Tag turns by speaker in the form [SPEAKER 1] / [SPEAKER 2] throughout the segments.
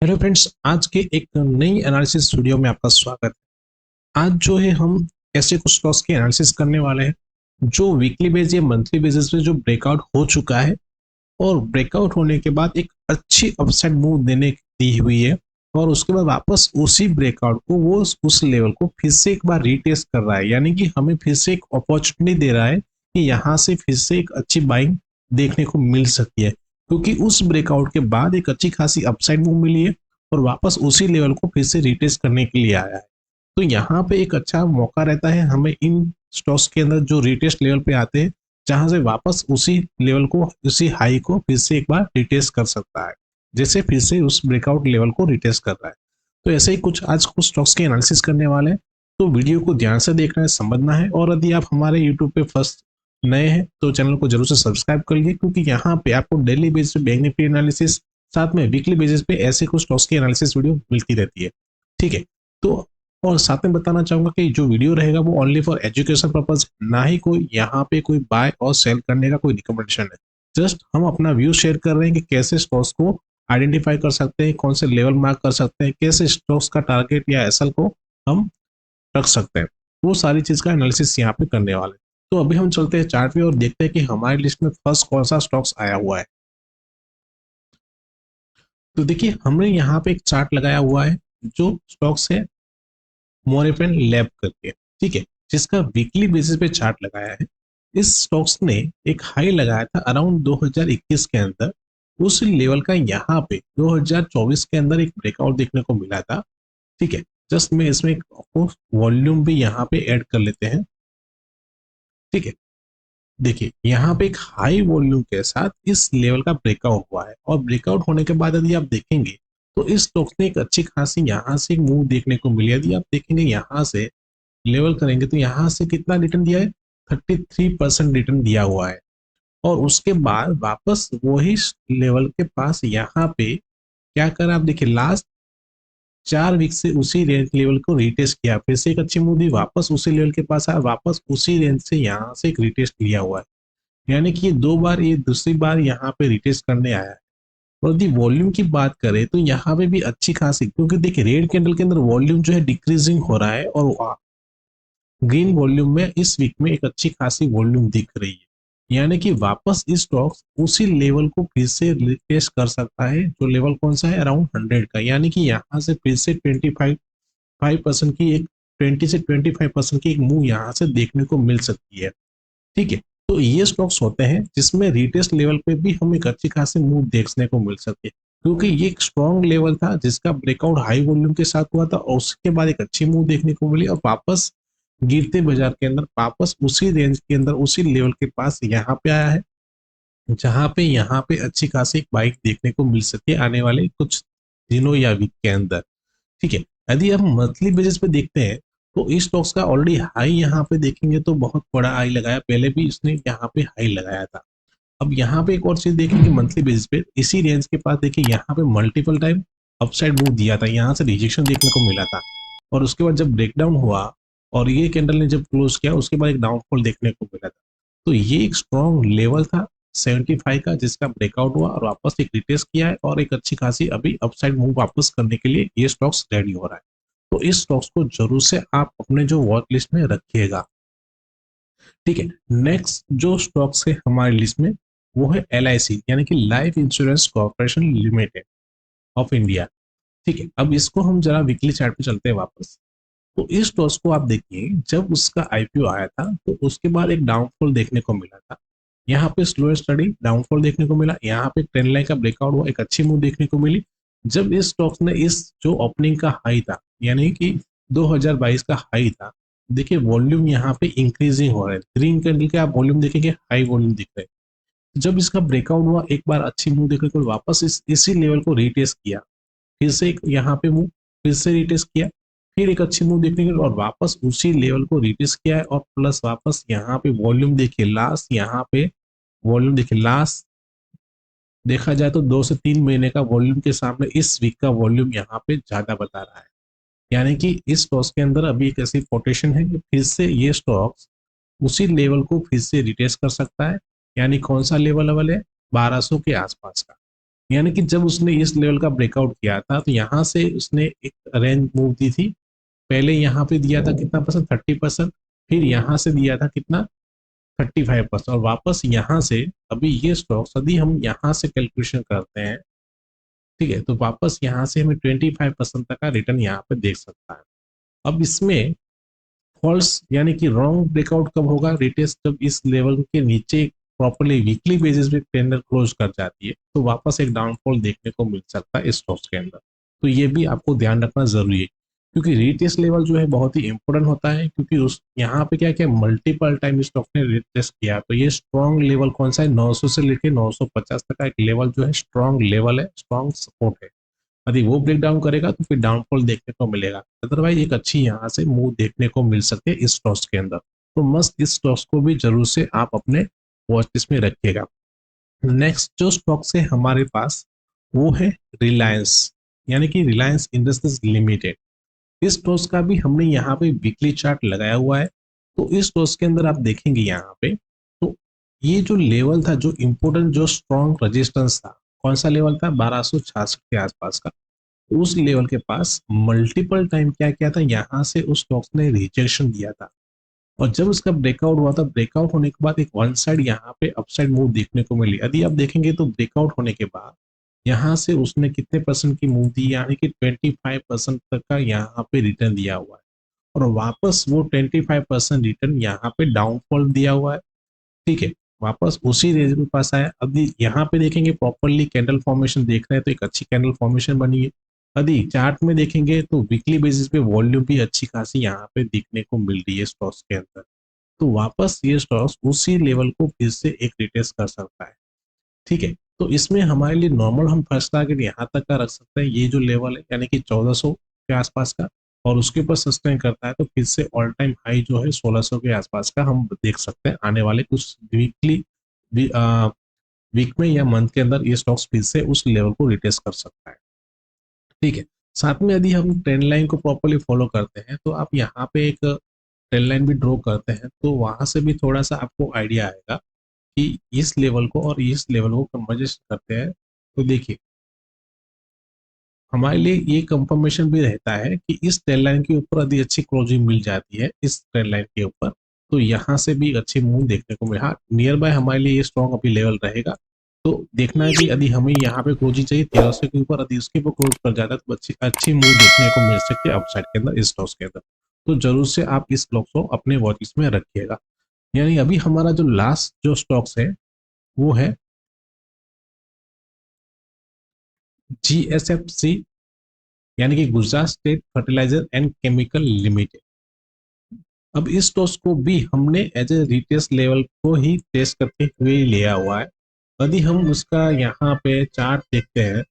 [SPEAKER 1] Hello friends, आज के एक नई एनालिसिस वीडियो में आपका स्वागत है। आज जो है हम ऐसे कुछ स्टॉक्स के एनालिसिस करने वाले हैं जो वीकली बेस या मंथली बेसिस पे जो ब्रेकआउट हो चुका है और ब्रेकआउट होने के बाद एक अच्छी अपसाइड मूव देने दी हुई है और उसके बाद वापस उसी ब्रेकआउट को वो उस लेवल को फिर से एक बार रीटेस्ट कर रहा है, यानी कि हमें फिर से एक अपॉर्चुनिटी दे रहा है कि यहाँ से फिर से एक अच्छी बाइंग देखने को मिल सकती है, क्योंकि उस ब्रेकआउट के बाद एक अच्छी खासी अपसाइड मूव मिली है और वापस उसी लेवल को फिर से रिटेस्ट करने के लिए आया है। तो यहाँ पे एक अच्छा मौका रहता है हमें इन स्टॉक्स के अंदर जो रिटेस्ट लेवल पे आते हैं, जहां से वापस उसी लेवल को, उसी हाई को फिर से एक बार रिटेस्ट कर सकता है, जैसे फिर से उस ब्रेकआउट लेवल को रिटेस्ट कर रहा है। तो ऐसे ही कुछ आज कुछ स्टॉक्स के एनालिसिस करने वाले हैं। तो वीडियो को ध्यान से देखना है, समझना है, और यदि आप हमारे यूट्यूब पे फर्स्ट नए हैं तो चैनल को जरूर से सब्सक्राइब करिए, क्योंकि यहाँ पे आपको डेली बेसिस पे बैंक निफ्टी एनालिसिस, साथ में वीकली बेसिस पे ऐसे कुछ स्टॉक्स की एनालिसिस वीडियो मिलती रहती है। ठीक है, तो और साथ में बताना चाहूंगा कि जो वीडियो रहेगा वो ओनली फॉर एजुकेशन पर्पज, ना ही कोई यहाँ पे कोई बाय और सेल करने का कोई रिकमेंडेशन है। जस्ट हम अपना व्यू शेयर कर रहे हैं कि कैसे स्टॉक्स को आइडेंटिफाई कर सकते हैं, कौन से लेवल मार्क कर सकते हैं, कैसे स्टॉक्स का टारगेट या एसएल को हम रख सकते हैं। वो सारी चीज का एनालिसिस यहाँ पे करने वाले हैं। तो अभी हम चलते हैं चार्ट पे और देखते हैं कि हमारी लिस्ट में फर्स्ट कौन सा स्टॉक्स आया हुआ है। तो देखिए, हमने यहाँ पे एक चार्ट लगाया हुआ है जो स्टॉक्स है मोरेफेन लैब करके, ठीक है, जिसका वीकली बेसिस पे चार्ट लगाया है। इस स्टॉक्स ने एक हाई लगाया था अराउंड 2021 के अंदर, उस लेवल का यहाँ पे 2024 के अंदर एक ब्रेकआउट देखने को मिला था। ठीक है, जस्ट मैं इसमें वॉल्यूम भी यहाँ पे ऐड कर लेते हैं। ठीक है, देखिए यहाँ पे एक हाई वॉल्यूम के साथ इस लेवल का ब्रेकआउट हुआ है और ब्रेकआउट होने के बाद यदि आप देखेंगे तो इस स्टॉक ने एक अच्छी खासी यहाँ से एक मूव देखने को मिली। यदि आप देखेंगे यहाँ से लेवल करेंगे तो यहाँ से कितना रिटर्न दिया है, 33% रिटर्न दिया हुआ है। और उसके बाद वापस वही लेवल के पास यहाँ पे क्या करा, आप देखिए लास्ट 4 वीक से उसी रेंज लेवल को रिटेस्ट किया, फिर से एक अच्छी मूव दी, वापस उसी लेवल के पास आया, वापस उसी रेंज से यहाँ से एक रिटेस्ट लिया हुआ है। यानी कि ये दो बार, ये दूसरी बार यहाँ पे रिटेस्ट करने आया है। और यदि वॉल्यूम की बात करें तो यहाँ पे भी अच्छी खासी, क्योंकि देखिए रेड कैंडल के अंदर वॉल्यूम जो है डिक्रीजिंग हो रहा है और ग्रीन वॉल्यूम में इस वीक में एक अच्छी खासी वॉल्यूम दिख रही है। यानी कि वापस इस स्टॉक्स उसी लेवल को फिर से रिटेस्ट कर सकता है, जो लेवल कौन सा है, अराउंड 100 का। यानी कि यहाँ से फिर से 25% की एक 20 से 25% की एक मूव यहाँ से देखने को मिल सकती है। ठीक है, तो ये स्टॉक्स होते हैं जिसमें रिटेस्ट लेवल पे भी हम एक अच्छी खासी मूव देखने को मिल सकती है, क्योंकि ये एक स्ट्रॉन्ग लेवल था जिसका ब्रेकआउट हाई वॉल्यूम के साथ हुआ था और उसके बाद एक अच्छी मूव देखने को मिली और वापस गिरते बाजार के अंदर वापस उसी रेंज के अंदर उसी लेवल के पास यहाँ पे आया है, जहां पे यहाँ पे अच्छी खासी एक बाइक देखने को मिल सकती है आने वाले कुछ दिनों या वीक के अंदर। ठीक है, यदि हम मंथली बेसिस पे देखते हैं तो इस स्टॉक्स का ऑलरेडी हाई यहाँ पे देखेंगे तो बहुत बड़ा हाई लगाया, पहले भी इसने यहाँ पे हाई लगाया था। अब यहाँ पे एक और चीज देखेंगे मंथली बेसिस पे, इसी रेंज के पास देखिए यहाँ पे मल्टीपल टाइम अपसाइड मूव दिया था, यहाँ से रिजेक्शन देखने को मिला था और उसके बाद जब ब्रेकडाउन हुआ और ये कैंडल ने जब क्लोज किया उसके बाद एक डाउनफॉल देखने को मिला था। तो ये एक स्ट्रॉन्ग लेवल था 75 का, जिसका ब्रेकआउट हुआ और वापस एक रिटेस्ट किया है और एक अच्छी खासी अभी अपसाइड मूव वापस करने के लिए ये स्टॉक्स रेडी हो रहा है। तो इस स्टॉक्स को जरूर से आप अपने जो वॉच लिस्ट में रखिएगा। ठीक है, नेक्स्ट जो स्टॉक्स है हमारी लिस्ट में वो है LIC, यानी कि life insurance corporation limited of India. ठीक है, अब इसको हम जरा वीकली चार्ट पे चलते हैं वापस। तो इस स्टॉक्स को आप देखिए, जब उसका IPO आया था तो उसके बाद एक डाउनफॉल देखने को मिला था। यहाँ पे स्लो स्टडी डाउनफॉल देखने को मिला, यहाँ पे ट्रेंड लाइन का ब्रेकआउट हुआ, एक अच्छी मूव देखने को मिली। जब इस स्टॉक्स ने इस जो ओपनिंग का हाई था, यानी कि 2022 का हाई था, देखिए वॉल्यूम यहाँ पे इंक्रीजिंग हो रहा है, ग्रीन कैंडल के आप वॉल्यूम देखेंगे हाई वॉल्यूम दिख रहे हैं। जब इसका ब्रेकआउट हुआ एक बार अच्छी मूव देखने को, वापस इसी लेवल को रीटेस्ट किया, फिर से एक यहाँ पे मूव, फिर से रिटेस्ट किया, फिर एक अच्छी मूव देखने को और वापस उसी लेवल को रिटेस्ट किया है और प्लस वापस यहाँ पे वॉल्यूम देखिए लास्ट, यहाँ पे वॉल्यूम देखिए लास्ट देखा जाए तो 2 से 3 महीने का वॉल्यूम के सामने इस वीक का वॉल्यूम यहाँ पे ज्यादा बता रहा है। यानी कि इस स्टॉक्स के अंदर अभी एक ऐसी पोटेंशियल है कि फिर से ये स्टॉक्स उसी लेवल को फिर से रिटेस्ट कर सकता है। यानी कौन सा लेवल है, 1200 के आसपास का। यानी कि जब उसने इस लेवल का ब्रेकआउट किया था तो यहाँ से उसने एक रेंज मूव दी थी। पहले यहाँ पे दिया था कितना परसेंट, 30%। फिर यहाँ से दिया था कितना, 35%। और वापस यहाँ से अभी ये स्टॉक्स यदि हम यहाँ से कैलकुलेशन करते हैं, ठीक है, तो वापस यहाँ से हमें 25% तक का रिटर्न यहाँ पे देख सकता है। अब इसमें फॉल्स यानी कि रॉन्ग ब्रेकआउट कब होगा, रिटेस्ट जब इस लेवल के नीचे प्रॉपरली वीकली बेसिस पे टेंडर क्लोज कर जाती है तो वापस एक डाउनफॉल देखने को मिल सकता है इस स्टॉक्स के अंदर। तो ये भी आपको ध्यान रखना जरूरी है, क्योंकि रिटेस्ट लेवल जो है बहुत ही इंपॉर्टेंट होता है, क्योंकि उस यहाँ पे क्या क्या मल्टीपल टाइम स्टॉक ने रिटेस्ट किया। तो ये स्ट्रॉन्ग लेवल कौन सा है, 900 से लेकर 950 तक का एक लेवल जो है स्ट्रॉन्ग लेवल है, स्ट्रॉन्ग सपोर्ट है। यदि वो ब्रेक डाउन करेगा तो फिर डाउनफॉल देखने को मिलेगा, अदरवाइज एक अच्छी यहाँ से मूव देखने को मिल सकती है इस स्टॉक्स के अंदर। तो मस्त इस स्टॉक्स को भी जरूर से आप अपने वॉच लिस्ट में रखिएगा। नेक्स्ट जो स्टॉक्स है हमारे पास वो है रिलायंस, यानी कि रिलायंस इंडस्ट्रीज लिमिटेड। इस स्टॉक्स का भी हमने यहाँ पे वीकली चार्ट लगाया हुआ है। तो इस स्टॉक्स के अंदर आप देखेंगे यहाँ पे, तो ये जो लेवल था, जो इम्पोर्टेंट जो स्ट्रॉन्ग रेजिस्टेंस था, कौन सा लेवल था, 1266 के आसपास का। उस लेवल के पास मल्टीपल टाइम क्या किया था, यहाँ से उस स्टॉक्स ने रिजेक्शन दिया था। और जब उसका ब्रेकआउट हुआ था, ब्रेकआउट होने के बाद एक वन साइड यहाँ पे अपसाइड मूव देखने को मिली। यदि आप देखेंगे तो ब्रेकआउट होने के बाद यहाँ से उसने कितने परसेंट की मूव दी, यानी कि 25% तक का यहाँ पे रिटर्न दिया हुआ है। और वापस वो 25% रिटर्न यहाँ पे डाउनफॉल दिया हुआ है, ठीक है, वापस उसी रेंज के पास आया। अभी यहाँ पे देखेंगे प्रॉपरली कैंडल फॉर्मेशन देख रहे हैं तो एक अच्छी कैंडल फॉर्मेशन बनी है। यदि चार्ट में देखेंगे तो वीकली बेसिस पे वॉल्यूम भी अच्छी खासी यहाँ पे दिखने को मिल रही है स्टॉक्स के अंदर। तो वापस ये स्टॉक्स उसी लेवल को फिर से एक रिटेस्ट कर सकता है, ठीक है। तो इसमें हमारे लिए नॉर्मल हम फर्स्ट टारगेट यहाँ तक का रख सकते हैं, ये जो लेवल है यानी कि 1400 के आसपास का। और उसके ऊपर सस्टेन करता है तो फिर से ऑल टाइम हाई जो है 1600 के आसपास का हम देख सकते हैं आने वाले कुछ वीकली वीक में या मंथ के अंदर ये स्टॉक्स फिर से उस लेवल को रिटेस्ट कर सकता है, ठीक है। साथ में यदि हम ट्रेंड लाइन को प्रॉपरली फॉलो करते हैं तो आप यहाँ पे एक ट्रेंड लाइन भी ड्रॉ करते हैं तो वहां से भी थोड़ा सा आपको आइडिया आएगा कि इस लेवल को और इस लेवल को कन्वर्जेशन करते हैं। तो देखिए हमारे लिए ये कंफर्मेशन भी रहता है कि इस ट्रेंड लाइन के ऊपर यदि अच्छी क्लोजिंग मिल जाती है इस ट्रेंड लाइन के ऊपर तो यहाँ से भी अच्छी मूव देखने को मिले। हाँ, नियर बाय हमारे लिए ये स्ट्रॉन्ग अभी लेवल रहेगा। तो देखना है कि यदि हमें यहाँ पे क्लोजिंग चाहिए 1300 के ऊपर, यदि उसके ऊपर क्लोज कर जाता है तो अच्छी अच्छी मूव देखने को मिल सकती है अपसाइड के अंदर इस स्टॉक्स के अंदर। तो जरूर से आप इस स्टॉक्स को अपने वॉच लिस्ट में रखिएगा। यानी अभी हमारा जो लास्ट जो स्टॉक्स है वो है GSFC, यानी कि Gujarat State Fertilizer and Chemical Limited. अब इस टॉस को भी हमने एज ए रिटेस्ट लेवल को ही टेस्ट करते हुए लिया हुआ है। यदि हम उसका यहाँ पे चार्ट देखते हैं,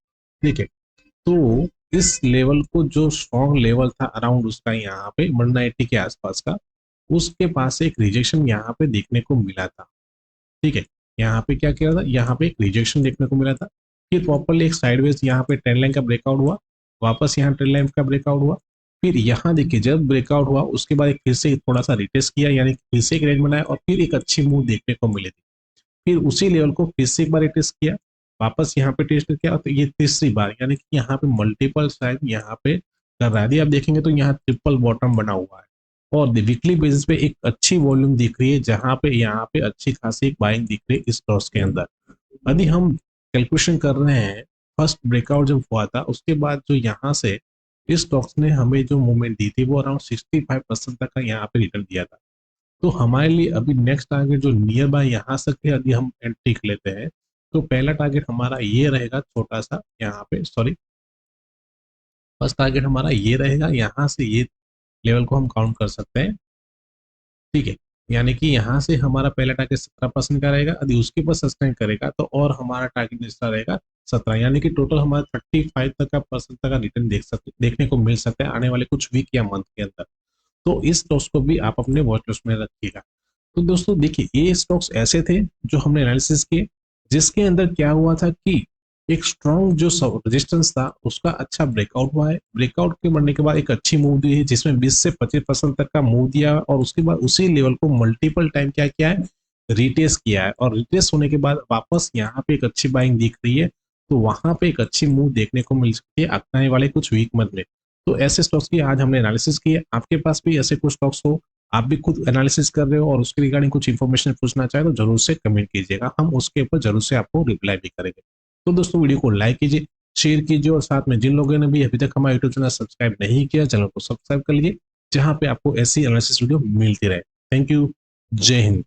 [SPEAKER 1] ठीक है, तो इस लेवल को जो स्ट्रॉन्ग लेवल था अराउंड उसका यहाँ पे 190 के आसपास का, उसके पास एक रिजेक्शन यहाँ पे देखने को मिला था, ठीक है। यहाँ पे क्या किया था, यहाँ पे एक रिजेक्शन देखने को मिला था। फिर प्रॉपरली एक साइडवेज यहाँ पे ट्रेंड लाइन का ब्रेकआउट हुआ, वापस यहाँ ट्रेंड लाइन का ब्रेकआउट हुआ। फिर यहाँ देखिए जब ब्रेकआउट हुआ उसके बाद एक फिर से थोड़ा सा रिटेस्ट किया, यानी फिर से एक रेंज बनाया और फिर एक अच्छी मूव देखने को मिली थी। फिर उसी लेवल को फिर से एक बार टेस्ट किया, वापस यहाँ पे टेस्ट किया, तो ये तीसरी बार, यानी कि यहाँ पे मल्टीपल साइड यहाँ पे कर रहा है। आप देखेंगे तो यहाँ ट्रिपल बॉटम बना हुआ है और वीकली बेसिस पे एक अच्छी वॉल्यूम दिख रही है, जहां पे यहाँ पे अच्छी खासी एक बाइंग दिख रही है इस टॉस के अंदर। यदि हम कैलकुलेशन कर रहे हैं, फर्स्ट ब्रेकआउट जब हुआ था उसके बाद जो यहाँ से इस स्टॉक्स ने हमें जो मूवमेंट दी थी वो अराउंड 65% तक का यहाँ पे रिटर्न दिया था। तो हमारे लिए अभी नेक्स्ट टारगेट जो नियर बाय यहाँ से यदि हम एंट्री लेते हैं तो पहला टारगेट हमारा ये रहेगा, छोटा सा यहाँ पे, सॉरी, फर्स्ट टारगेट हमारा ये रहेगा, यहाँ से ये लेवल को हम काउंट कर सकते हैं, ठीक है। यानी कि यहाँ से हमारा पहला टारगेट 17% का रहेगा, यदि उसके ऊपर सस्टेन करेगा तो और हमारा टारगेट दूसरा रहेगा 17, यानी कि टोटल हमारा 35 तक का परसेंट तक का रिटर्न देखने को मिल सकता है आने वाले कुछ वीक या मंथ के अंदर। तो इस स्टॉक्स को भी आप अपने वॉच लिस्ट में रखिएगा। तो दोस्तों देखिए ये स्टॉक्स ऐसे थे जो हमने एनालिसिस किए, जिसके अंदर क्या हुआ था कि एक स्ट्रॉन्ग जो रेजिस्टेंस था उसका अच्छा ब्रेकआउट हुआ है। ब्रेकआउट के बढ़ने के बाद एक अच्छी मूव दी है जिसमें 20 से 25% तक का मूव दिया और उसके बाद उसी लेवल को मल्टीपल टाइम क्या किया है, रिटेस्ट किया है। और रिटेस्ट होने के बाद वापस यहाँ पे एक अच्छी बाइंग दिख रही है तो वहां पे एक अच्छी मूव देखने को मिल सकती है आने वाले कुछ वीक मंथ में। तो ऐसे स्टॉक्स की आज हमने एनालिसिस की है। आपके पास भी ऐसे कुछ स्टॉक्स हो, आप भी खुद एनालिसिस कर रहे हो और उसके रिगार्डिंग कुछ इन्फॉर्मेशन पूछना चाहे तो जरूर से कमेंट कीजिएगा, हम उसके ऊपर जरूर से आपको रिप्लाई भी करेंगे। तो दोस्तों वीडियो को लाइक कीजिए, शेयर कीजिए और साथ में जिन लोगों ने भी अभी तक हमारा यूट्यूब चैनल सब्सक्राइब नहीं किया, चैनल को सब्सक्राइब कर लीजिए, जहां पे आपको ऐसी एनालिसिस वीडियो मिलती रहे। Thank you. जय हिंद।